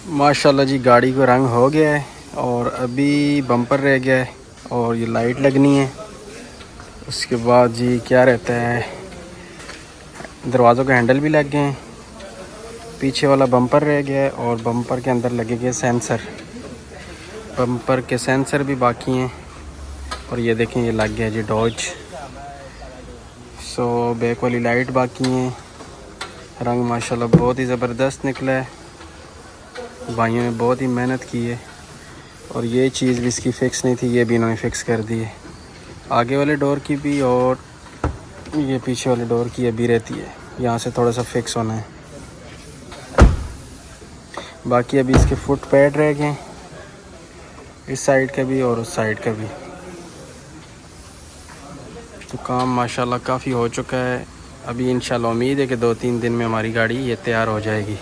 माशाल्लाह जी गाड़ी को रंग हो गया है और अभी बम्पर रह गया है और ये लाइट लगनी है। उसके बाद जी क्या रहता है, दरवाज़ों के हैंडल भी लग गए हैं, पीछे वाला बम्पर रह गया है और बम्पर के अंदर लगेंगे सेंसर। बम्पर के सेंसर भी बाकी हैं और ये देखें ये लग गया जी डॉज। सो बैक वाली लाइट बाकी हैं। रंग माशाल्लाह बहुत ही ज़बरदस्त निकला है, भाइयों ने बहुत ही मेहनत की है। और ये चीज़ भी इसकी फ़िक्स नहीं थी, ये भी इन्होंने फ़िक्स कर दी है। आगे वाले डोर की भी और ये पीछे वाले डोर की अभी रहती है, यहाँ से थोड़ा सा फ़िक्स होना है। बाकी अभी इसके फुट पैड रह गए, इस साइड का भी और उस साइड का भी। तो काम माशाल्लाह काफ़ी हो चुका है। अभी इंशाल्लाह उम्मीद है कि 2-3 दिन में हमारी गाड़ी ये तैयार हो जाएगी।